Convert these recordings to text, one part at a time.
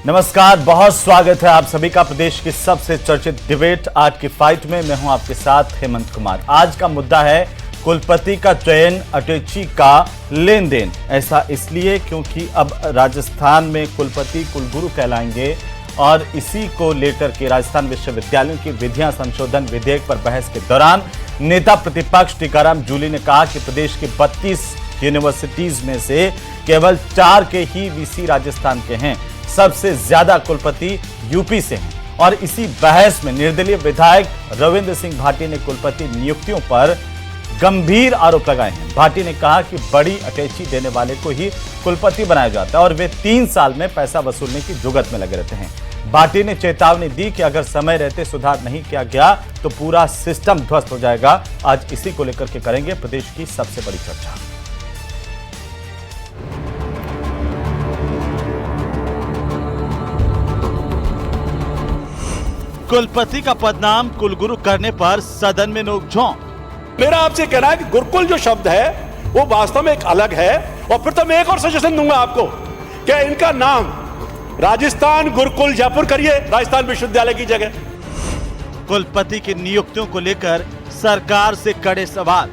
नमस्कार, बहुत स्वागत है आप सभी का प्रदेश की सबसे चर्चित डिबेट आज की फाइट में। मैं हूं आपके साथ हेमंत कुमार। आज का मुद्दा है कुलपति का चयन, अटैची का लेन देन। ऐसा इसलिए क्योंकि अब राजस्थान में कुलपति कुलगुरु कहलाएंगे और इसी को लेकर के राजस्थान विश्वविद्यालयों की विधियां संशोधन विधेयक पर बहस के दौरान नेता प्रतिपक्ष टीकाराम जूली ने कहा कि प्रदेश की 32 यूनिवर्सिटीज में से केवल 4 के ही वीसी राजस्थान के हैं, सबसे ज्यादा कुलपति यूपी से हैं। और इसी बहस में निर्दलीय विधायक रविंद्र सिंह भाटी ने कुलपति नियुक्तियों पर गंभीर आरोप लगाए हैं। भाटी ने कहा कि बड़ी अटैची देने वाले को ही कुलपति बनाया जाता है और वे 3 साल में पैसा वसूलने की जुगत में लगे रहते हैं। भाटी ने चेतावनी दी कि अगर समय रहते सुधार नहीं किया गया तो पूरा सिस्टम ध्वस्त हो जाएगा। आज इसी को लेकर के करेंगे प्रदेश की सबसे बड़ी चर्चा। कुलपति का पदनाम कुलगुरु करने पर सदन में नोकझोंक। मेरा आपसे कहना है कि गुरुकुल जो शब्द है वो वास्तव में एक अलग है। और फिर तो मैं एक और सजेशन दूंगा आपको कि इनका नाम राजस्थान गुरुकुल जयपुर करिए, राजस्थान विश्वविद्यालय की जगह। कुलपति की नियुक्तियों को लेकर सरकार से कड़े सवाल।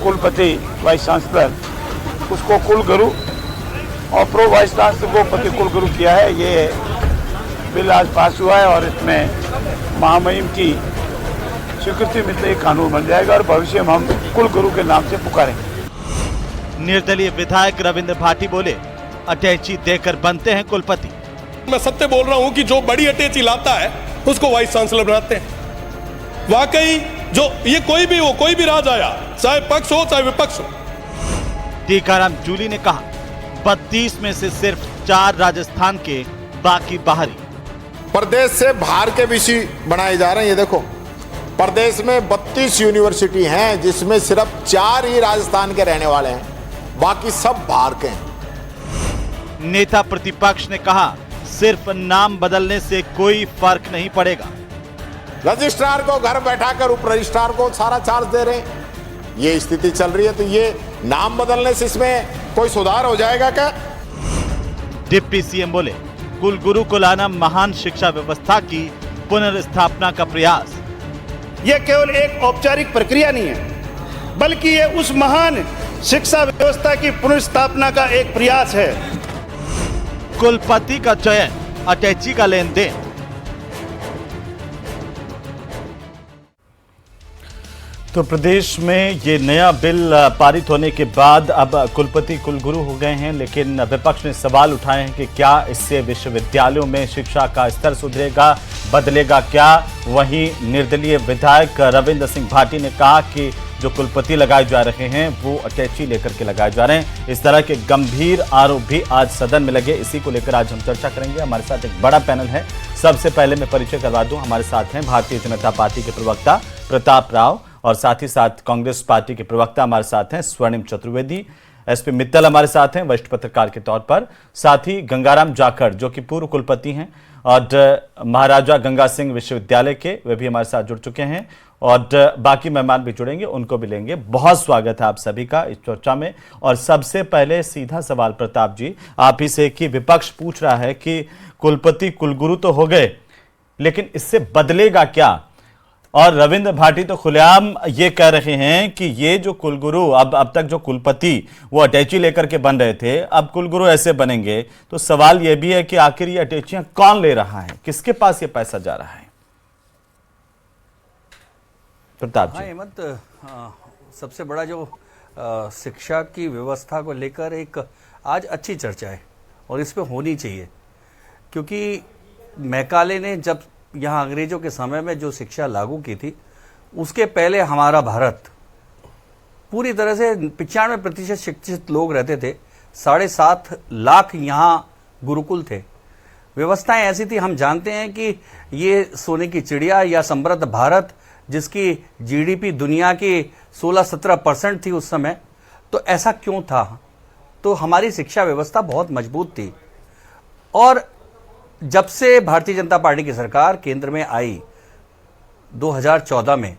कुलपति वाइस चांसलर उसको कुलगुरु और प्रो वाइस चांसलर को पति कुलगुरु किया है। ये बिल आज पास हुआ है और इसमें महामहिम की स्वीकृति मिलते ही कानून बन जाएगा और भविष्य में हम कुलगुरु के नाम से पुकारेंगे। निर्दलीय विधायक रविंद्र भाटी बोले, अटैची देकर बनते हैं कुलपति। मैं सत्य बोल रहा हूं कि जो बड़ी अटैची लाता है उसको वाइस चांसलर बनाते हैं। वाकई जो ये कोई भी हो, कोई भी राज आया, चाहे पक्ष हो चाहे विपक्ष हो। टीकाराम जूली ने कहा 32 में से सिर्फ 4 राजस्थान के, बाकी बाहरी। प्रदेश से बाहर के विषय बनाए जा रहे हैं। ये देखो, प्रदेश में 32 यूनिवर्सिटी हैं जिसमें सिर्फ 4 ही राजस्थान के रहने वाले हैं, बाकी सब बाहर के हैं। नेता प्रतिपक्ष ने कहा सिर्फ नाम बदलने से कोई फर्क नहीं पड़ेगा। रजिस्ट्रार को घर बैठाकर उप रजिस्ट्रार को सारा चार्ज दे रहे हैं। ये स्थिति चल रही है तो ये नाम बदलने से इसमें कोई सुधार हो जाएगा क्या? डिप्टी सीएम बोले, कुलगुरु को लाना महान शिक्षा व्यवस्था की पुनर्स्थापना का प्रयास। यह केवल एक औपचारिक प्रक्रिया नहीं है, बल्कि ये उस महान शिक्षा व्यवस्था की पुनर्स्थापना का एक प्रयास है। कुलपति का चयन, अटैची का लेन देन। तो प्रदेश में ये नया बिल पारित होने के बाद अब कुलपति कुलगुरु हो गए हैं, लेकिन विपक्ष ने सवाल उठाए हैं कि क्या इससे विश्वविद्यालयों में शिक्षा का स्तर सुधरेगा, बदलेगा क्या। वहीं निर्दलीय विधायक रविंद्र सिंह भाटी ने कहा कि जो कुलपति लगाए जा रहे हैं वो अटैची लेकर के लगाए जा रहे हैं। इस तरह के गंभीर आरोप भी आज सदन में लगे। इसी को लेकर आज हम चर्चा करेंगे। हमारे साथ एक बड़ा पैनल है। सबसे पहले मैं परिचय करवा दूं, हमारे साथ हैं भारतीय जनता पार्टी के प्रवक्ता प्रताप राव और साथ ही साथ कांग्रेस पार्टी के प्रवक्ता हमारे साथ हैं स्वर्णिम चतुर्वेदी। एसपी मित्तल हमारे साथ हैं वरिष्ठ पत्रकार के तौर पर। साथ ही गंगाराम जाखड़ जो कि पूर्व कुलपति हैं और महाराजा गंगा सिंह विश्वविद्यालय के, वे भी हमारे साथ जुड़ चुके हैं और बाकी मेहमान भी जुड़ेंगे, उनको भी लेंगे। बहुत स्वागत है आप सभी का इस चर्चा में। और सबसे पहले सीधा सवाल प्रताप जी आप ही से कि विपक्ष पूछ रहा है कि कुलपति कुलगुरु तो हो गए, लेकिन इससे बदलेगा क्या? और रविंद्र भाटी तो खुलेआम ये कह रहे हैं कि ये जो कुलगुरु अब तक जो कुलपति वो अटैची लेकर के बन रहे थे, अब कुलगुरु ऐसे बनेंगे। तो सवाल ये भी है कि आखिर ये अटैचियां कौन ले रहा है, किसके पास ये पैसा जा रहा है? प्रताप जी। हेमंत, सबसे बड़ा जो शिक्षा की व्यवस्था को लेकर एक आज अच्छी चर्चा है और इस पे होनी चाहिए, क्योंकि मैकाले ने जब यहाँ अंग्रेजों के समय में जो शिक्षा लागू की थी, उसके पहले हमारा भारत पूरी तरह से 95% शिक्षित लोग रहते थे। 7.5 लाख यहाँ गुरुकुल थे। व्यवस्थाएं ऐसी थी, हम जानते हैं कि ये सोने की चिड़िया या समृद्ध भारत जिसकी जीडीपी दुनिया की 16-17% थी उस समय, तो ऐसा क्यों था? तो हमारी शिक्षा व्यवस्था बहुत मजबूत थी। और जब से भारतीय जनता पार्टी की सरकार केंद्र में आई 2014 में,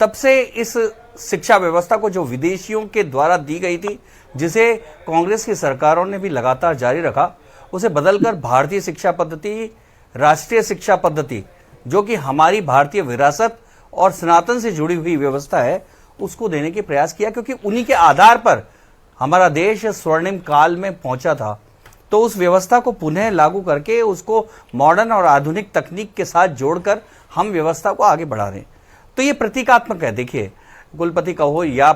तब से इस शिक्षा व्यवस्था को जो विदेशियों के द्वारा दी गई थी, जिसे कांग्रेस की सरकारों ने भी लगातार जारी रखा, उसे बदलकर भारतीय शिक्षा पद्धति, राष्ट्रीय शिक्षा पद्धति, जो कि हमारी भारतीय विरासत और सनातन से जुड़ी हुई व्यवस्था है, उसको देने के प्रयास किया, क्योंकि उन्हीं के आधार पर हमारा देश स्वर्णिम काल में पहुंचा था। तो उस व्यवस्था को पुनः लागू करके उसको मॉडर्न और आधुनिक तकनीक के साथ जोड़कर हम व्यवस्था को आगे बढ़ा रहे हैं। तो ये प्रतीकात्मक है। देखिए, कुलपति का हो या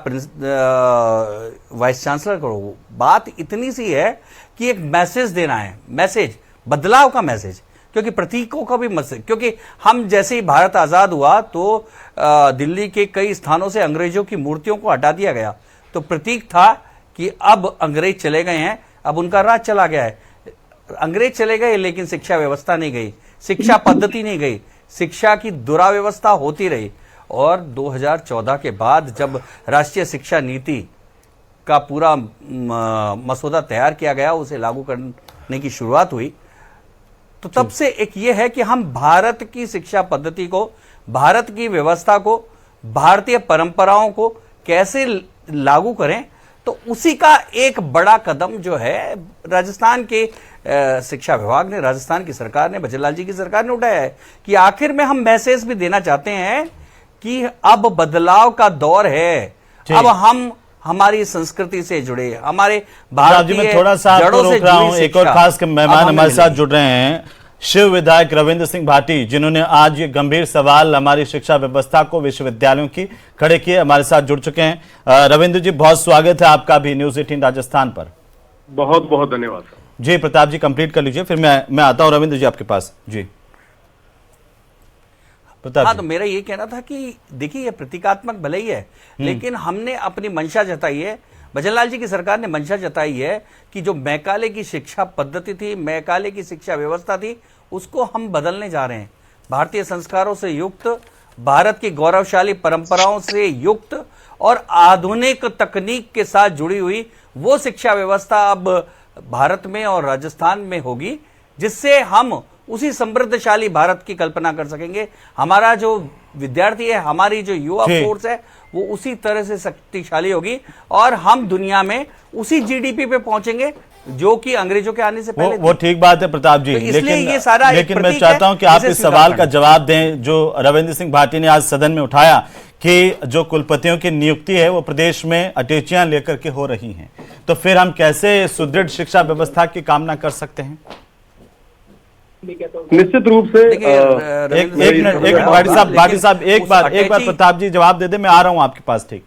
वाइस चांसलर का हो, बात इतनी सी है कि एक मैसेज देना है, मैसेज, बदलाव का मैसेज, क्योंकि प्रतीकों का भी मैसेज, क्योंकि हम जैसे ही भारत आजाद हुआ तो दिल्ली के कई स्थानों से अंग्रेजों की मूर्तियों को हटा दिया गया। तो प्रतीक था कि अब अंग्रेज चले गए हैं, अब उनका राज चला गया है। अंग्रेज चले गए लेकिन शिक्षा व्यवस्था नहीं गई, शिक्षा पद्धति नहीं गई, शिक्षा की दुराव्यवस्था होती रही। और 2014 के बाद जब राष्ट्रीय शिक्षा नीति का पूरा मसौदा तैयार किया गया, उसे लागू करने की शुरुआत हुई, तो तब से एक ये है कि हम भारत की शिक्षा पद्धति को, भारत की व्यवस्था को, भारतीय परंपराओं को कैसे लागू करें। तो उसी का एक बड़ा कदम जो है राजस्थान के शिक्षा विभाग ने, राजस्थान की सरकार ने, भजनलाल जी की सरकार ने उठाया है कि आखिर में हम मैसेज भी देना चाहते हैं कि अब बदलाव का दौर है। अब हम हमारी संस्कृति से जुड़े, हमारे भारतीय में थोड़ा सा जड़ों से रोक रहा हूं। एक और खास मेहमान हमारे साथ जुड़ रहे हैं, शिव विधायक रविंद्र सिंह भाटी, जिन्होंने आज ये गंभीर सवाल हमारी शिक्षा व्यवस्था को, विश्वविद्यालयों की खड़े किए, हमारे साथ जुड़ चुके हैं। रविंद्र जी, बहुत स्वागत है आपका भी न्यूज 18 राजस्थान पर। बहुत बहुत धन्यवाद जी। प्रताप जी कंप्लीट कर लीजिए, फिर मैं आता हूं रविंद्र जी आपके पास। जी प्रताप। हाँ, तो मेरा ये कहना था कि देखिए, ये प्रतीकात्मक भले ही है, लेकिन हमने अपनी मंशा जताई है, भजनलाल जी की सरकार ने मंशा जताई है कि जो मैकाले की शिक्षा पद्धति थी, मैकाले की शिक्षा व्यवस्था थी, उसको हम बदलने जा रहे हैं। भारतीय संस्कारों से युक्त, भारत की गौरवशाली परंपराओं से युक्त और आधुनिक तकनीक के साथ जुड़ी हुई वो शिक्षा व्यवस्था अब भारत में और राजस्थान में होगी, जिससे हम उसी समृद्धशाली भारत की कल्पना कर सकेंगे। हमारा जो विद्यार्थी है, हमारी जो युवा फोर्स है, वो उसी तरह से शक्तिशाली होगी और हम दुनिया में उसी जीडीपी पे पहुंचेंगे जो कि अंग्रेजों के आने से पहले वो ठीक बात है प्रताप जी, तो लेकिन मैं चाहता हूं कि आप इस सवाल का जवाब दें जो रविंद्र सिंह भाटी ने आज सदन में उठाया कि जो कुलपतियों की नियुक्ति है वो प्रदेश में अटैचियां लेकर के हो रही हैं, तो फिर हम कैसे सुदृढ़ शिक्षा व्यवस्था की कामना कर सकते हैं? निश्चित रूप से एक मिनट भाटी साहब एक बार प्रताप जी जवाब दे दे, मैं आ रहा हूं आपके पास। ठीक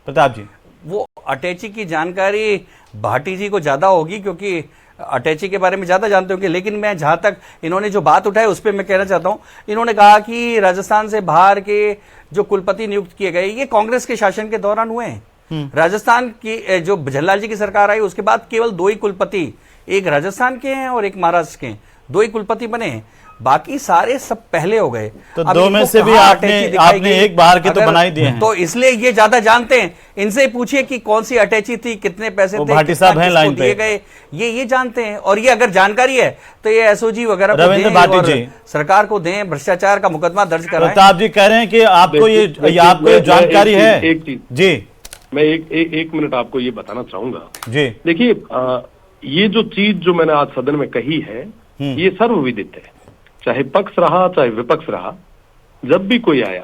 प्रताप जी, वो अटैची की जानकारी भाटी जी को ज्यादा होगी क्योंकि अटैची के बारे में ज्यादा जानते होंगे, लेकिन मैं जहां तक इन्होंने जो बात उठाई उस पर मैं कहना चाहता हूं। इन्होंने कहा कि राजस्थान से बाहर के जो कुलपति नियुक्त किए गए ये कांग्रेस के शासन के दौरान हुए हैं। राजस्थान की जो भजनलाल जी की सरकार आई उसके बाद केवल 2 ही कुलपति, एक राजस्थान के हैं और एक महाराष्ट्र के हैं, 2 ही कुलपति बने हैं, बाकी सारे सब पहले हो गए। तो 2 में से भी आपने एक बाहर के तो बना ही दिए हैं, तो इसलिए ये ज्यादा जानते हैं। इनसे पूछिए कि कौन सी अटैची थी, कितने पैसे थे, भाटी साहब हैं लाइन पे, दिए गए, ये जानते हैं। और ये अगर जानकारी है तो ये एसओजी वगैरह रविंद्र भाटी जी सरकार को दें, भ्रष्टाचार का मुकदमा दर्ज कराएं। प्रताप जी कह रहे हैं कि आपको ये जानकारी है। एक चीज जी, मैं एक मिनट आपको ये बताना चाहूंगा जी। देखिए, ये जो चीज जो मैंने आज सदन में कही है ये सर्वविदित है, चाहे पक्ष रहा चाहे विपक्ष रहा, जब भी कोई आया,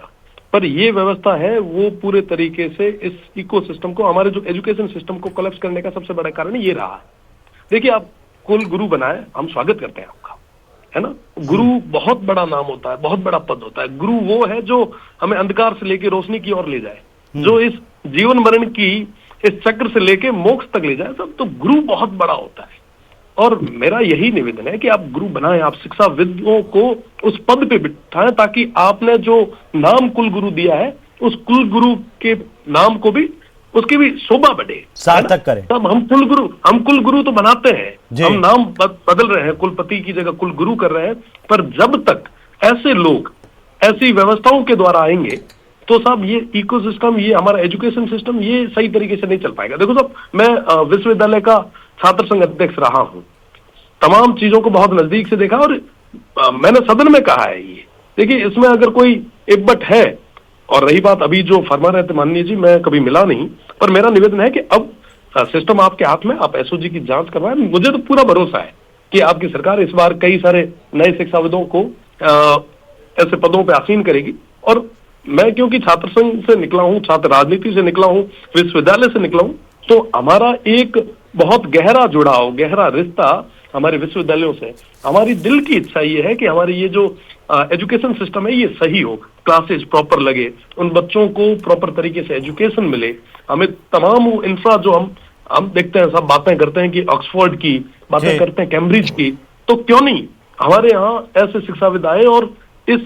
पर ये व्यवस्था है वो पूरे तरीके से इस इकोसिस्टम को, हमारे जो एजुकेशन सिस्टम को कोलैप्स करने का सबसे बड़ा कारण ये रहा। देखिए, आप कुल गुरु बनाए, हम स्वागत करते हैं आपका, है ना। गुरु बहुत बड़ा नाम होता है, बहुत बड़ा पद होता है। गुरु वो है जो हमें अंधकार से लेके रोशनी की ओर ले जाए, जो इस जीवन मरण की इस चक्र से लेके मोक्ष तक ले जाए, सब तो गुरु बहुत बड़ा होता है। और मेरा यही निवेदन है कि आप गुरु बनाएं, आप शिक्षाविदों को उस पद पे बिठाएं ताकि आपने जो नाम कुल गुरु दिया है उस कुल गुरु के नाम को भी, उसकी भी शोभा बढ़े, सार्थक करें। तब हम कुल गुरु तो बनाते हैं, हम नाम बदल रहे हैं, कुलपति की जगह कुल गुरु कर रहे हैं, पर जब तक ऐसे लोग ऐसी व्यवस्थाओं के द्वारा आएंगे तो साहब ये इकोसिस्टम, ये हमारा एजुकेशन सिस्टम ये सही तरीके से नहीं चल पाएगा। देखो साहब, मैं विश्वविद्यालय का छात्र संघ अध्यक्ष रहा हूं, तमाम चीजों को बहुत नजदीक से देखा और मैंने सदन में कहा है ये। देखिए, इसमें अगर कोई इब्बट है, और रही बात अभी जो फरमा रहे थे माननीय जी, मैं कभी मिला नहीं, पर मेरा निवेदन है कि अब सिस्टम आपके हाथ में, आप एसओजी की जांच करवाएं। मुझे तो पूरा भरोसा है कि आपकी सरकार इस बार कई सारे नए शिक्षाविदों को ऐसे पदों पे आसीन करेगी। और मैं क्योंकि छात्र संघ से निकला हूं, छात्र राजनीति से निकला हूं, विश्वविद्यालय से निकला हूं, तो हमारा एक बहुत गहरा जुड़ाव, गहरा रिश्ता हमारे विश्वविद्यालयों से। हमारी दिल की इच्छा ये है कि हमारी ये जो एजुकेशन सिस्टम है ये सही हो, क्लासेस प्रॉपर लगे, उन बच्चों को प्रॉपर तरीके से एजुकेशन मिले। हमें तमाम इंफ्रा जो हम देखते हैं, सब बातें करते हैं कि ऑक्सफोर्ड की बातें करते हैं, कैम्ब्रिज की, तो क्यों नहीं हमारे यहाँ ऐसे शिक्षाविद आए और इस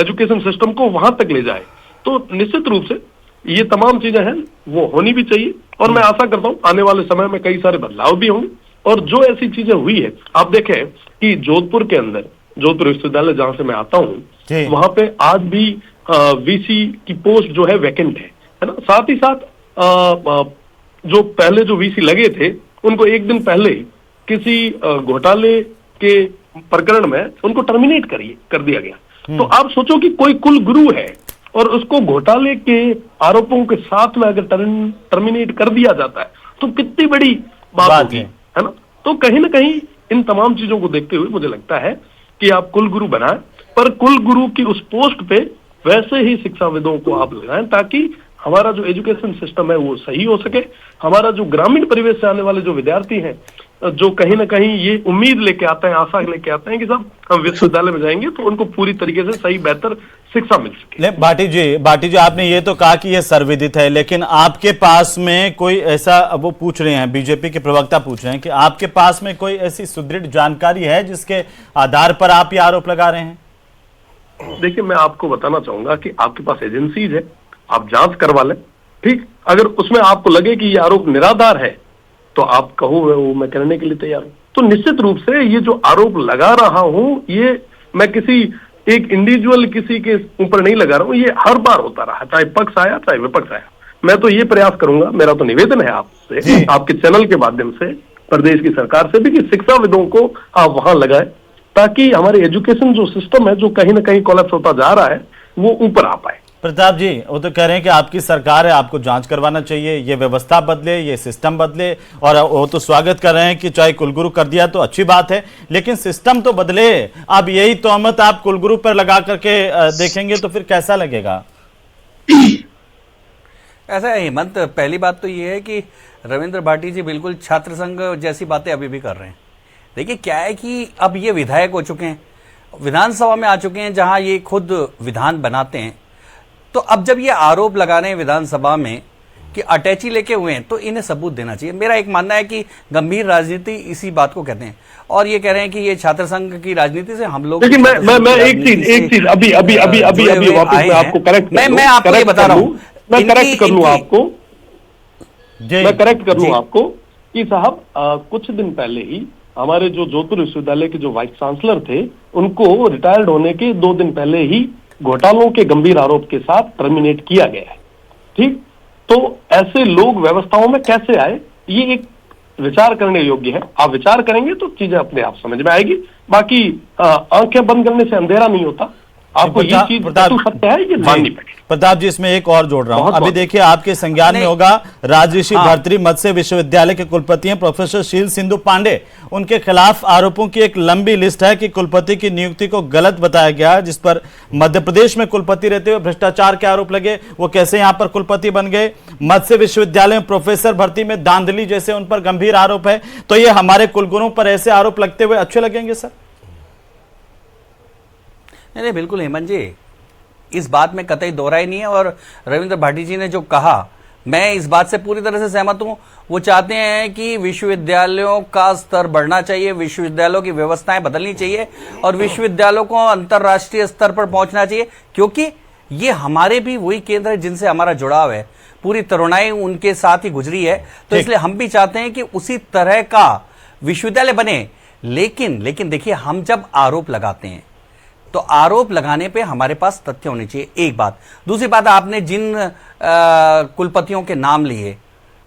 एजुकेशन सिस्टम को वहां तक ले जाए। तो निश्चित रूप से ये तमाम चीजें हैं वो होनी भी चाहिए, और मैं आशा करता हूं आने वाले समय में कई सारे बदलाव भी होंगे। और जो ऐसी चीजें हुई है, आप देखें कि जोधपुर के अंदर, जोधपुर विश्वविद्यालय जहां से मैं आता हूं, वहां पे आज भी वीसी की पोस्ट जो है वैकेंट है ना। साथ ही साथ जो पहले जो वीसी लगे थे उनको एक दिन पहले किसी घोटाले के प्रकरण में उनको टर्मिनेट कर दिया गया। तो आप सोचो कि कोई कुल गुरु है और उसको घोटाले के आरोपों के साथ में अगर टर्मिनेट कर दिया जाता है तो कितनी बड़ी बात होगी, है ना। तो कहीं ना कहीं इन तमाम चीजों को देखते हुए मुझे लगता है कि आप कुल गुरु बनाएं, पर कुल गुरु की उस पोस्ट पे वैसे ही शिक्षाविदों को आप लगाएं ताकि हमारा जो एजुकेशन सिस्टम है वो सही हो सके। हमारा जो ग्रामीण परिवेश से आने वाले जो विद्यार्थी हैं, जो कहीं ना कहीं ये उम्मीद लेके आते हैं, आशा लेके आते हैं कि साहब हम विश्वविद्यालय में जाएंगे तो उनको पूरी तरीके से सही बेहतर शिक्षा मिल सके। भाटी जी आपने ये तो कहा कि ये सर्वविदित है, लेकिन आपके पास में कोई ऐसा, वो पूछ रहे हैं, बीजेपी के प्रवक्ता पूछ रहे हैं कि आपके पास में कोई ऐसी सुदृढ़ जानकारी है जिसके आधार पर आप ये आरोप लगा रहे हैं? देखिए, मैं आपको बताना चाहूंगा कि आपके पास एजेंसीज है, आप जांच करवा लें, ठीक। अगर उसमें आपको लगे कि ये आरोप निराधार है तो आप कहो, वो मैं करने के लिए तैयार हूं। तो निश्चित रूप से ये जो आरोप लगा रहा हूं, ये मैं किसी एक इंडिविजुअल किसी के ऊपर नहीं लगा रहा हूं, ये हर बार होता रहा, चाहे पक्ष आया चाहे विपक्ष आया। मैं तो ये प्रयास करूंगा, मेरा तो निवेदन है आपसे, आपके चैनल के माध्यम से प्रदेश की सरकार से भी, कि शिक्षाविदों को आप वहां लगाए ताकि हमारे एजुकेशन जो सिस्टम है, जो कहीं ना कहीं कोलैप्स होता जा रहा है, वो ऊपर आ पाए। प्रताप जी, वो तो कह रहे हैं कि आपकी सरकार है, आपको जांच करवाना चाहिए, ये व्यवस्था बदले, ये सिस्टम बदले, और वो तो स्वागत कर रहे हैं कि चाहे कुलगुरु कर दिया तो अच्छी बात है, लेकिन सिस्टम तो बदले। अब यही तोहमत आप कुलगुरु पर लगा करके देखेंगे तो फिर कैसा लगेगा? ऐसा है हेमंत, पहली बात तो ये है कि रविंद्र भाटी जी बिल्कुल छात्र संघ जैसी बातें अभी भी कर रहे हैं। देखिए क्या है कि अब ये विधायक हो चुके हैं, विधानसभा में आ चुके हैं, जहां ये खुद विधान बनाते हैं। तो अब जब ये आरोप लगा रहे हैं विधानसभा में कि अटैची लेके हुए हैं, तो इन्हें सबूत देना चाहिए। मेरा एक मानना है कि गंभीर राजनीति इसी बात को कहते हैं, और ये कह रहे हैं कि ये छात्र संघ की राजनीति से हम लोग, लेकिन मैं एक चीज अभी वापस मैं आपको करेक्ट, मैं आपको ये बता रहा हूं, मैं करेक्ट कर लूं आपको कि साहब कुछ दिन पहले ही हमारे जो जोधपुर विश्वविद्यालय के जो वाइस चांसलर थे, उनको रिटायर्ड होने के 2 दिन पहले ही घोटालों के गंभीर आरोप के साथ टर्मिनेट किया गया है, ठीक। तो ऐसे लोग व्यवस्थाओं में कैसे आए, ये एक विचार करने योग्य है। आप विचार करेंगे तो चीजें अपने आप समझ में आएगी। बाकी आंखें बंद करने से अंधेरा नहीं होता। आपको ये चीज सत्य है, ये माननी पड़ेगी। प्रताप जी, इसमें एक और जोड़ रहा हूं। अभी देखिए, आपके संज्ञान में होगा राजऋषि भर्तृहरि मत्स्य विश्वविद्यालय के कुलपति हैं प्रोफेसर शील सिंधु पांडे। उनके खिलाफ आरोपों की एक लंबी लिस्ट है कि कुलपति की नियुक्ति को गलत बताया गया, जिस पर मध्य प्रदेश में कुलपति रहते हुए भ्रष्टाचार के आरोप लगे, वो कैसे यहां पर कुलपति बन गए। मत्स्य विश्वविद्यालय में प्रोफेसर भर्ती में धांधली जैसे उन पर गंभीर आरोप है। तो ये हमारे कुलगुरुओं पर ऐसे आरोप लगते हुए अच्छे लगेंगे सर? नहीं, बिल्कुल हेमंत जी, इस बात में कतई दोहराई नहीं है। और रविंद्र भाटी जी ने जो कहा, मैं इस बात से पूरी तरह से सहमत हूं। वो चाहते हैं कि विश्वविद्यालयों का स्तर बढ़ना चाहिए, विश्वविद्यालयों की व्यवस्थाएं बदलनी चाहिए, और विश्वविद्यालयों को अंतर्राष्ट्रीय स्तर पर पहुंचना चाहिए, क्योंकि ये हमारे भी वही केंद्र है जिनसे हमारा जुड़ाव है। पूरी तरुणाई उनके साथ ही गुजरी है, तो इसलिए हम भी चाहते हैं कि उसी तरह का विश्वविद्यालय बने। लेकिन देखिए, हम जब आरोप लगाते हैं तो आरोप लगाने पे हमारे पास तथ्य होने चाहिए, एक बात। दूसरी बात, आपने जिन कुलपतियों के नाम लिए,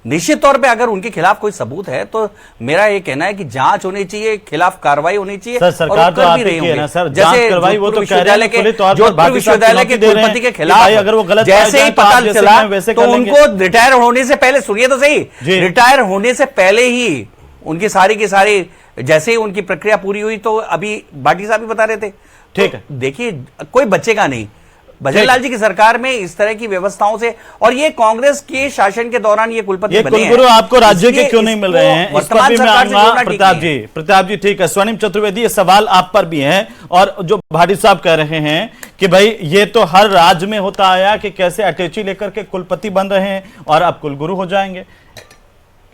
निश्चित तौर पे अगर उनके खिलाफ कोई सबूत है तो मेरा ये कहना है कि जांच होनी चाहिए, खिलाफ कार्रवाई होनी चाहिए। सर, सरकार तो आप ही है ना सर, जांच करवाई, वो तो कह रहे हैं खुले तौर पर भारतीय विश्वविद्यालय के कुलपति के खिलाफ अगर वो गलत जैसे ही पता चला तो उनको रिटायर होने से पहले, सुनिए तो सही, रिटायर होने से पहले ही उनकी सारी की सारी, जैसे ही उनकी प्रक्रिया पूरी हुई तो अभी भाटी साहब भी बता रहे थे, ठीक है, देखिए कोई बचेगा नहीं। भजनलाल जी की सरकार में इस तरह की व्यवस्थाओं से, और ये कांग्रेस के शासन के दौरान ये कुलपति बने हैं। कुलगुरु आपको राज्य के क्यों नहीं मिल रहे हैं, इस पर भी मैं आऊंगा। प्रताप जी ठीक है, स्वर्णिम चतुर्वेदी, ये सवाल आप पर भी है। और जो भाटी साहब कह रहे हैं कि भाई ये तो हर राज्य में होता आया कि कैसे अटैची लेकर के कुलपति बन रहे हैं और आप कुलगुरु हो जाएंगे।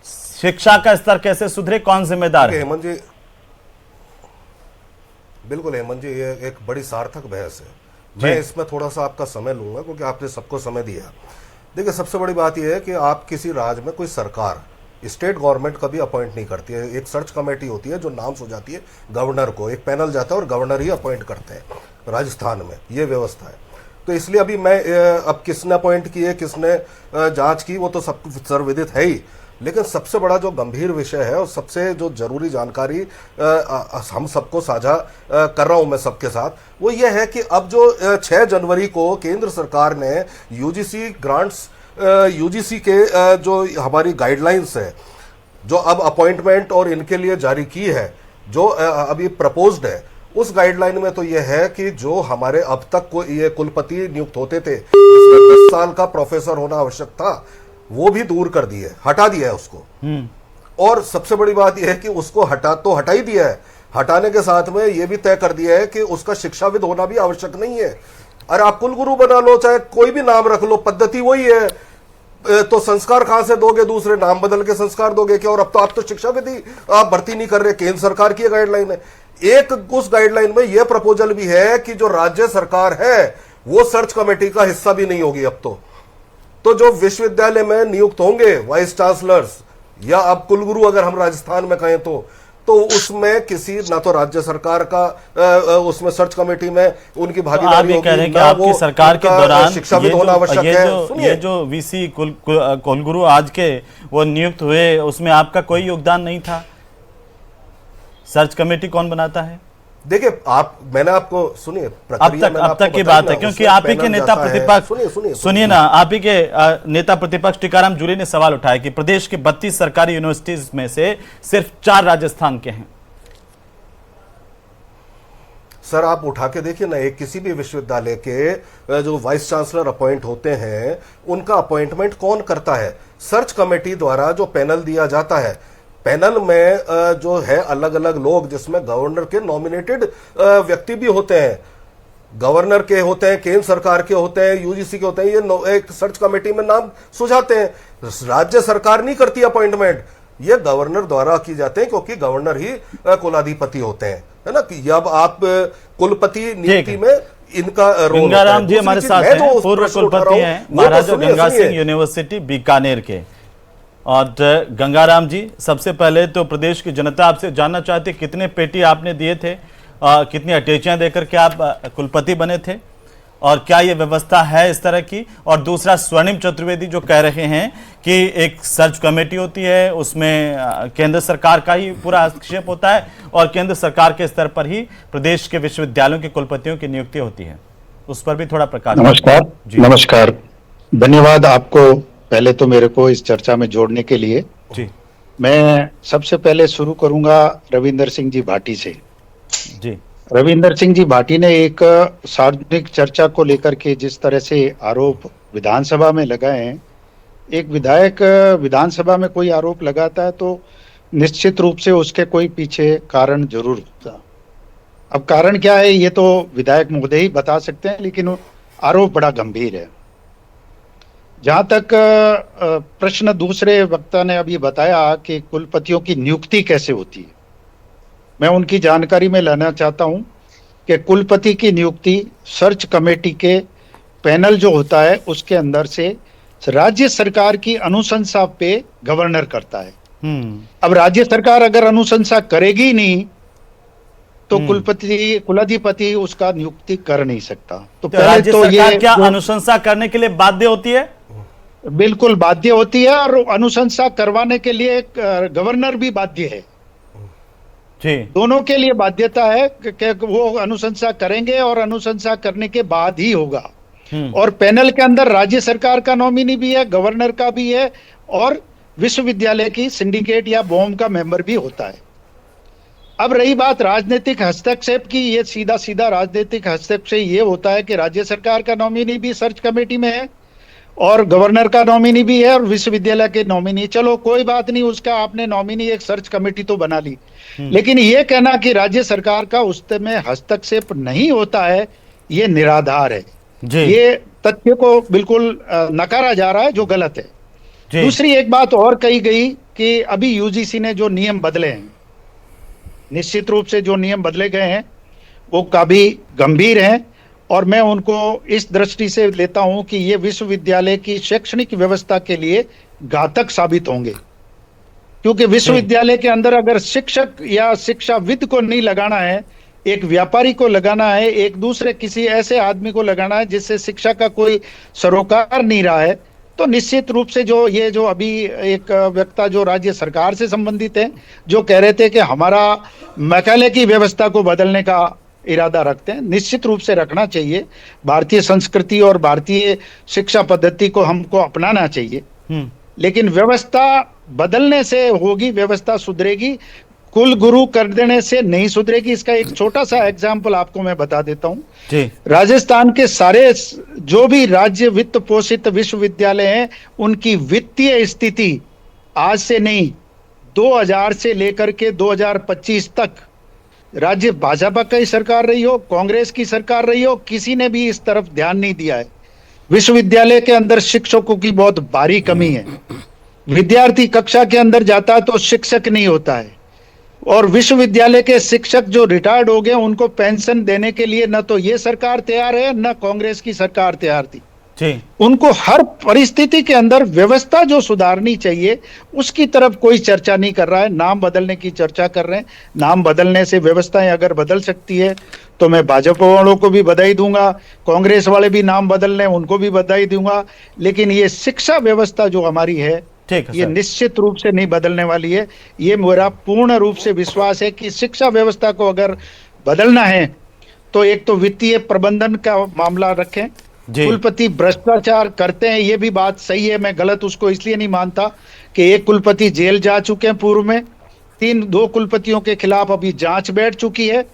शिक्षा का स्तर कैसे सुधरे, कौन जिम्मेदार है? हेमंत जी, बिल्कुल हेमंत जी, ये एक बड़ी सार्थक बहस है। मैं इसमें थोड़ा सा आपका समय लूंगा क्योंकि आपने सबको समय दिया। देखिए, सबसे बड़ी बात यह है कि आप किसी राज्य में कोई सरकार, स्टेट गवर्नमेंट कभी अपॉइंट नहीं करती है। एक सर्च कमेटी होती है जो नाम हो जाती है गवर्नर को, एक पैनल जाता है और गवर्नर ही अपॉइंट करते हैं। राजस्थान में ये व्यवस्था है। तो इसलिए अभी मैं अब किसने अपॉइंट किए, किसने जांच की, वो तो सब सर्वविदित है ही। लेकिन सबसे बड़ा जो गंभीर विषय है और सबसे जो जरूरी जानकारी हम सबको साझा कर रहा हूं मैं सबके साथ, वो ये है कि अब जो 6 जनवरी को केंद्र सरकार ने यूजीसी ग्रांट्स, यूजीसी के जो हमारी गाइडलाइंस है, जो अब अपॉइंटमेंट और इनके लिए जारी की है, जो अभी प्रपोज्ड है, उस गाइडलाइन में तो ये है कि जो हमारे अब तक को ये कुलपति नियुक्त होते थे, जिसमें 10 साल का प्रोफेसर होना आवश्यक था, वो भी दूर कर दिए, हटा दिया है उसको। और सबसे बड़ी बात यह है कि उसको हटा ही दिया है। हटाने के साथ में यह भी तय कर दिया है कि उसका शिक्षाविद होना भी आवश्यक नहीं है। अरे आप कुलगुरु बना लो, चाहे कोई भी नाम रख लो, पद्धति वही है। तो संस्कार कहां से दोगे, दूसरे नाम बदल के संस्कार दोगे क्या? और अब तो आप तो शिक्षाविद ही आप भर्ती नहीं कर रहे, केंद्र सरकार की गाइडलाइन है। एक उस गाइडलाइन में यह प्रपोजल भी है कि जो राज्य सरकार है वो सर्च कमेटी का हिस्सा भी नहीं होगी अब तो जो विश्वविद्यालय में नियुक्त होंगे वाइस चांसलर्स या अब कुलगुरु, अगर हम राजस्थान में कहें तो उसमें किसी ना तो राज्य सरकार का उसमें सर्च कमेटी में उनकी भागीदारी होगी, कि आपकी सरकार के दौरान शिक्षाविद होना आवश्यक है। ये जो वीसी कुलगुरु आज के वो नियुक्त हुए, उसमें आपका कोई योगदान नहीं था। सर्च कमेटी कौन बनाता है? देखिए, मैंने आपको सुनिए, अब तक की बात है, क्योंकि आप ही के नेता प्रतिपक्ष, सुनिए ना, आप ही के नेता प्रतिपक्ष टीकाराम जूली ने सवाल उठाया कि प्रदेश के 32 सरकारी यूनिवर्सिटीज में से सिर्फ 4 राजस्थान के हैं। सर, आप उठा के देखिए ना, एक किसी भी विश्वविद्यालय के जो वाइस चांसलर अपॉइंट होते हैं, उनका अपॉइंटमेंट कौन करता है? सर्च कमेटी द्वारा जो पैनल दिया जाता है। पैनल में जो है अलग अलग लोग, जिसमें गवर्नर के नॉमिनेटेड व्यक्ति भी होते हैं, गवर्नर के होते हैं, केंद्र सरकार के होते हैं, यूजीसी के होते हैं, ये एक सर्च कमेटी में नाम सुझाते हैं। राज्य सरकार नहीं करती अपॉइंटमेंट, ये गवर्नर द्वारा की जाते हैं, क्योंकि गवर्नर ही कुलाधिपति होते हैं, है ना। कि अब आप कुलपति नियुक्ति में इनका रोल। गंगाराम जी हमारे साथ हैं, पूर्व कुलपति हैं महाराजा गंगा सिंह यूनिवर्सिटी बीकानेर के। और गंगाराम जी, सबसे पहले तो प्रदेश की जनता आपसे जानना चाहती है, कितने पेटी आपने दिए थे, कितनी अटैचियां देकर के आप कुलपति बने थे, और क्या ये व्यवस्था है इस तरह की? और दूसरा, स्वर्णिम चतुर्वेदी जो कह रहे हैं कि एक सर्च कमेटी होती है, उसमें केंद्र सरकार का ही पूरा हस्तक्षेप होता है और केंद्र सरकार के स्तर पर ही प्रदेश के विश्वविद्यालयों के कुलपतियों की नियुक्ति होती है, उस पर भी थोड़ा प्रकाश। नमस्कार, धन्यवाद आपको पहले तो मेरे को इस चर्चा में जोड़ने के लिए। जी, मैं सबसे पहले शुरू करूंगा रविंदर सिंह जी भाटी से। जी, रविंदर सिंह जी भाटी ने एक सार्वजनिक चर्चा को लेकर के जिस तरह से आरोप विधानसभा में लगाए हैं, एक विधायक विधानसभा में कोई आरोप लगाता है तो निश्चित रूप से उसके कोई पीछे कारण जरूर होता। अब कारण क्या है ये तो विधायक महोदय ही बता सकते हैं, लेकिन आरोप बड़ा गंभीर है। जहां तक प्रश्न दूसरे वक्ता ने अभी बताया कि कुलपतियों की नियुक्ति कैसे होती है, मैं उनकी जानकारी में लाना चाहता हूं कि कुलपति की नियुक्ति सर्च कमेटी के पैनल जो होता है उसके अंदर से राज्य सरकार की अनुशंसा पे गवर्नर करता है। अब राज्य सरकार अगर अनुशंसा करेगी नहीं तो कुलाधिपति उसका नियुक्ति कर नहीं सकता। तो पहले राज्य तो सरकार ये क्या अनुशंसा करने के लिए बाध्य होती है? बिल्कुल बाध्य होती है, और अनुशंसा करवाने के लिए गवर्नर भी बाध्य है जी। दोनों के लिए बाध्यता है कि वो अनुशंसा करेंगे, और अनुशंसा करने के बाद ही होगा। और पैनल के अंदर राज्य सरकार का नॉमिनी भी है, गवर्नर का भी है, और विश्वविद्यालय की सिंडिकेट या बोम का मेंबर भी होता है। अब रही बात राजनीतिक हस्तक्षेप की, ये सीधा सीधा राजनीतिक हस्तक्षेप से ये होता है कि राज्य सरकार का नॉमिनी भी सर्च कमेटी में है, और गवर्नर का नॉमिनी भी है, और विश्वविद्यालय के नॉमिनी। चलो कोई बात नहीं, उसका आपने नॉमिनी एक सर्च कमेटी तो बना ली, लेकिन ये कहना कि राज्य सरकार का उसमें हस्तक्षेप नहीं होता है, ये निराधार है जी। ये तथ्य को बिल्कुल नकारा जा रहा है, जो गलत है। दूसरी एक बात और कही गई कि अभी यूजीसी ने जो नियम बदले हैं, निश्चित रूप से जो नियम बदले गए हैं वो काफी गंभीर हैं, और मैं उनको इस दृष्टि से लेता हूं कि ये विश्वविद्यालय की शैक्षणिक व्यवस्था के लिए घातक साबित होंगे। क्योंकि विश्वविद्यालय के अंदर अगर शिक्षक या शिक्षाविद को नहीं लगाना है, एक व्यापारी को लगाना है, एक दूसरे किसी ऐसे आदमी को लगाना है जिससे शिक्षा का कोई सरोकार नहीं रहा है, तो निश्चित रूप से जो अभी एक वक्ता जो राज्य सरकार से संबंधित है, जो कह रहे थे कि हमारा मैकाले की व्यवस्था को बदलने का इरादा रखते हैं, निश्चित रूप से रखना चाहिए। भारतीय संस्कृति और भारतीय शिक्षा पद्धति को हमको अपनाना चाहिए, लेकिन व्यवस्था बदलने से होगी, व्यवस्था सुधरेगी, कुल गुरु कर देने से नहीं सुधरेगी। इसका एक छोटा सा एग्जाम्पल आपको मैं बता देता हूं। राजस्थान के सारे जो भी राज्य वित्त पोषित विश्वविद्यालय हैं, उनकी वित्तीय स्थिति आज से नहीं, 2000 से लेकर के 2025 तक, राज्य भाजपा की सरकार रही हो, कांग्रेस की सरकार रही हो, किसी ने भी इस तरफ ध्यान नहीं दिया है। विश्वविद्यालय के अंदर शिक्षकों की बहुत भारी कमी है। विद्यार्थी कक्षा के अंदर जाता है तो शिक्षक नहीं होता है, और विश्वविद्यालय के शिक्षक जो रिटायर्ड हो गए उनको पेंशन देने के लिए न तो ये सरकार तैयार है, न कांग्रेस की सरकार तैयार थी। उनको हर परिस्थिति के अंदर व्यवस्था जो सुधारनी चाहिए उसकी तरफ कोई चर्चा नहीं कर रहा है, नाम बदलने की चर्चा कर रहे हैं। नाम बदलने से व्यवस्थाएं अगर बदल सकती है तो मैं भाजपा वालों को भी बधाई दूंगा, कांग्रेस वाले भी नाम बदल रहे हैं उनको भी बधाई दूंगा, लेकिन ये शिक्षा व्यवस्था जो हमारी है ये निश्चित रूप से नहीं बदलने वाली है। ये मेरा पूर्ण रूप से विश्वास है कि शिक्षा व्यवस्था को अगर बदलना है तो एक तो वित्तीय प्रबंधन का मामला रखें। कुलपति भ्रष्टाचार करते हैं, ये भी बात सही है, मैं गलत उसको इसलिए नहीं मानता कि एक कुलपति जेल जा चुके हैं पूर्व में, 2 कुलपतियों के खिलाफ अभी जांच बैठ चुकी है,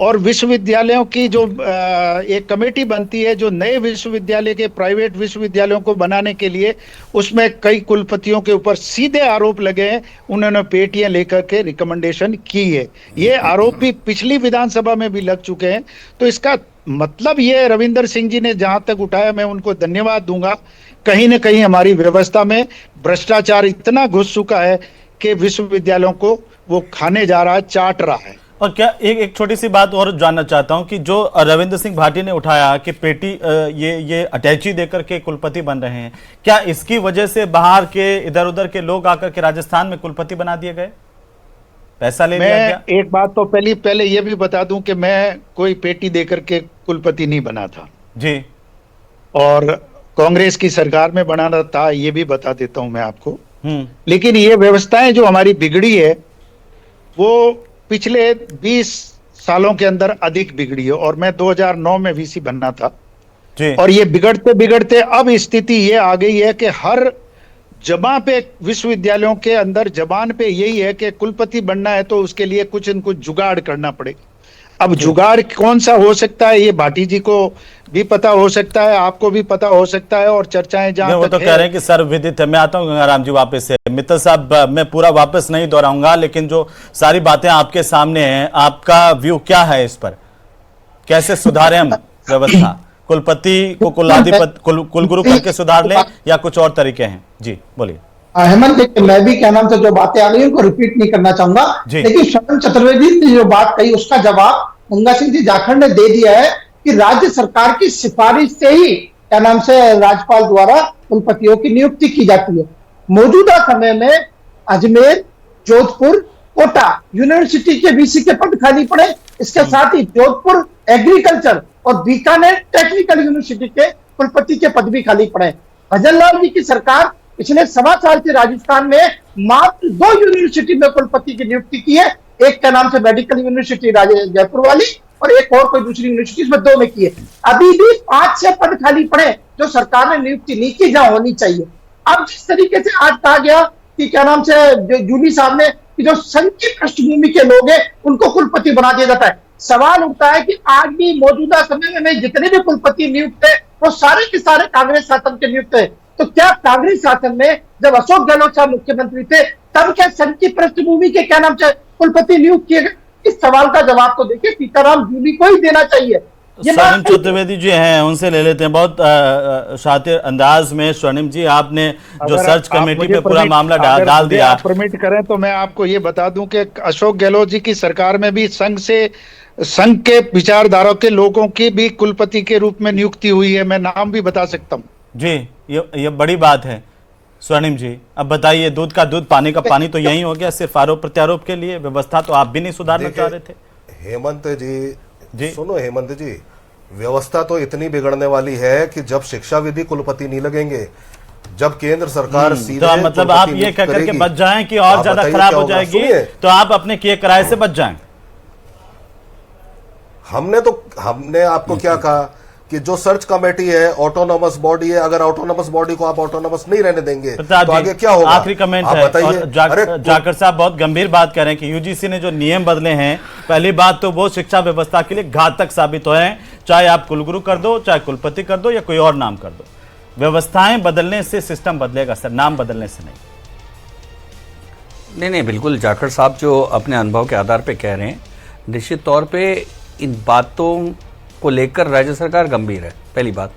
और विश्वविद्यालयों की जो एक कमेटी बनती है जो नए विश्वविद्यालय के प्राइवेट विश्वविद्यालयों को बनाने के लिए, उसमें कई कुलपतियों के ऊपर सीधे आरोप लगे हैं, उन्होंने पेटियां लेकर के रिकमेंडेशन की है। ये आरोप भी पिछली विधानसभा में भी लग चुके हैं। तो इसका मतलब ये रविंदर सिंह जी ने जहां तक उठाया, मैं उनको धन्यवाद दूंगा। कहीं ना कहीं हमारी व्यवस्था में भ्रष्टाचार इतना घुस चुका है कि विश्वविद्यालयों को वो खाने जा रहा है, चाट रहा है। और क्या एक छोटी सी बात और जानना चाहता हूं कि जो रविंद्र सिंह भाटी ने उठाया कि पेटी ये अटैची देकर के कुलपति बन रहे हैं, क्या इसकी वजह से बाहर के इधर उधर के लोग आकर के राजस्थान में कुलपति बना दिए गए, पैसा ले लिया गया? एक बात तो पहले ये भी बता दूं कि मैं कोई पेटी देकर के कुलपति नहीं बना था जी, और कांग्रेस की सरकार में बनाना था, ये भी बता देता हूं मैं आपको। लेकिन ये व्यवस्थाएं जो हमारी बिगड़ी है वो पिछले 20 सालों के अंदर अधिक बिगड़ी है, और मैं 2009 में वीसी बनना था जी। और ये बिगड़ते बिगड़ते अब स्थिति ये आ गई है कि हर जबां पे विश्वविद्यालयों के अंदर जबान पे यही है कि कुलपति बनना है तो उसके लिए कुछ न कुछ जुगाड़ करना पड़ेगा। अब जुगाड़ कौन सा हो सकता है ये भाटी जी को भी पता हो सकता है, आपको भी पता हो सकता है, और चर्चाएं जहां वो तो कह रहे हैं कि सर्वविदित है। मैं आता हूं गंगाराम जी वापस से। मित्तल साहब, मैं पूरा वापस नहीं दोहराऊंगा, लेकिन जो सारी बातें आपके सामने हैं, आपका व्यू क्या है इस पर? कैसे सुधारें हम व्यवस्था? कुलपति को कुलगुरु करके सुधार लें या कुछ और तरीके हैं? जी बोलिए। हेमंत, देखिए मैं भी क्या नाम से जो बातें आ रही है उनको रिपीट नहीं करना चाहूंगा, लेकिन शरण चतुर्वेदी ने जो बात कही उसका जवाब गंगा सिंह जी जाखड़ ने दे दिया है कि राज्य सरकार की सिफारिश से ही क्या नाम से राज्यपाल द्वारा कुलपतियों की नियुक्ति की जाती है। मौजूदा समय में अजमेर, जोधपुर, कोटा यूनिवर्सिटी के वीसी के पद खाली पड़े, इसके साथ ही जोधपुर एग्रीकल्चर और बीकानेर टेक्निकल यूनिवर्सिटी के कुलपति के पद भी खाली पड़े। भजनलाल जी की सरकार पिछले 1.25 साल से राजस्थान में मात्र 2 यूनिवर्सिटी में कुलपति की नियुक्ति की है। एक का नाम से मेडिकल यूनिवर्सिटी जयपुर वाली और एक और कोई दूसरी यूनिवर्सिटी, इसमें 2 में की है। अभी भी 5-6 पद खाली पड़े जो सरकार ने नियुक्ति नहीं की, जहां होनी चाहिए। अब जिस तरीके से आज कहा गया कि क्या नाम से जूली साहब ने कि जो संघ की पृष्ठभूमि के लोग हैं उनको कुलपति बना दिया जाता है, सवाल उठता है कि आज भी मौजूदा समय में जितने भी कुलपति नियुक्त है वो सारे के सारे कांग्रेस शासन के नियुक्त है। तो क्या कांग्रेस शासन में जब अशोक गहलोत साहब मुख्यमंत्री थे तब क्या संघ की पृष्ठभूमि के क्या नाम से कुलपति नियुक्त किए गए? इस सवाल का जवाब तो देखिए सीताराम जूली को ही देना चाहिए। स्वर्णिम चतुर्वेदी जी हैं, उनसे ले लेते हैं बहुत शातिर अंदाज में। स्वर्णिम जी, आपने जो सर्च कमेटी पे पूरा मामला डाल दिया, परमिट करें तो मैं आपको ये बता दूं कि अशोक गहलोत जी की सरकार में भी संघ के विचारधारा के लोगों की भी कुलपति के रूप में नियुक्ति हुई है। मैं नाम भी बता सकता हूँ जी। ये बड़ी बात है। स्वर्णिम जी, अब बताइए, दूध का दूध पानी का पानी तो यही हो गया। सिर्फ आरोप प्रत्यारोप के लिए व्यवस्था तो आप भी नहीं सुधारना चाह रहे थे। हेमंत जी सुनो, हेमंत जी, व्यवस्था तो इतनी बिगड़ने वाली है कि जब शिक्षा विधि कुलपति नहीं लगेंगे, जब केंद्र सरकार सीधे तो मतलब आप ये कह करके बच जाएं कि और ज्यादा खराब हो जाएगी, तो आप अपने किए किराए से बच जाएं। हमने आपको क्या कहा कि जो सर्च कमेटी है ऑटोनोमस बॉडी है, अगर ऑटोनोमस बॉडी को आप ऑटोनोमस नहीं रहने देंगे तो आगे क्या होगा? आखिरी कमेंट है, जाकर साहब बहुत गंभीर बात कह रहे हैं कि यूजीसी ने जो नियम बदले हैं, पहली बात तो वो शिक्षा व्यवस्था के लिए घातक साबित हुए हैं। चाहे आप कुलगुरु कर दो, चाहे कुलपति कर दो, या कोई और नाम कर दो, व्यवस्थाएं बदलने से सिस्टम बदलेगा सर, नाम बदलने से नहीं, बिल्कुल जाखड़ साहब जो अपने अनुभव के आधार पे कह रहे हैं, निश्चित तौर पे इन बातों को लेकर राज्य सरकार गंभीर है। पहली बात,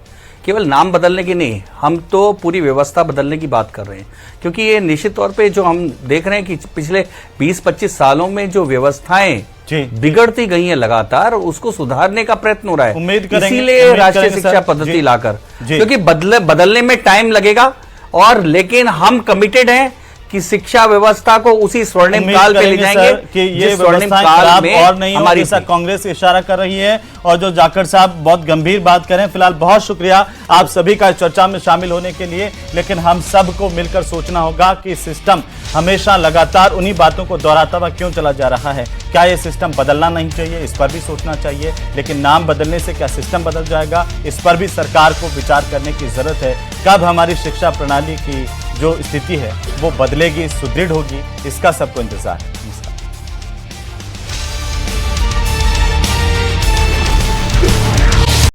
केवल नाम बदलने की नहीं, हम तो पूरी व्यवस्था बदलने की बात कर रहे हैं, क्योंकि ये निश्चित तौर पे जो हम देख रहे हैं कि पिछले 20-25 सालों में जो व्यवस्थाएं बिगड़ती गई हैं लगातार, उसको सुधारने का प्रयत्न हो रहा है। उम्मीद करेंगे, इसीलिए राष्ट्रीय शिक्षा पद्धति लाकर, क्योंकि बदलने में टाइम लगेगा, और लेकिन हम कमिटेड हैं कि शिक्षा व्यवस्था को उसी स्वर्णिम काल पे ले जाएंगे कि ये व्यवस्था खराब और नहीं हो, जैसा कांग्रेस इशारा कर रही है। और जो जाखड़ साहब बहुत गंभीर बात करें। फिलहाल बहुत शुक्रिया आप सभी का इस चर्चा में शामिल होने के लिए, लेकिन हम सबको मिलकर सोचना होगा कि सिस्टम हमेशा लगातार उन्हीं बातों को दोहराता हुआ क्यों चला जा रहा है। क्या ये सिस्टम बदलना नहीं चाहिए, इस पर भी सोचना चाहिए। लेकिन नाम बदलने से क्या सिस्टम बदल जाएगा, इस पर भी सरकार को विचार करने की जरूरत है। कब हमारी शिक्षा प्रणाली की जो स्थिति है वो बदलेगी, सुदृढ़ होगी, इसका सबको इंतजार है।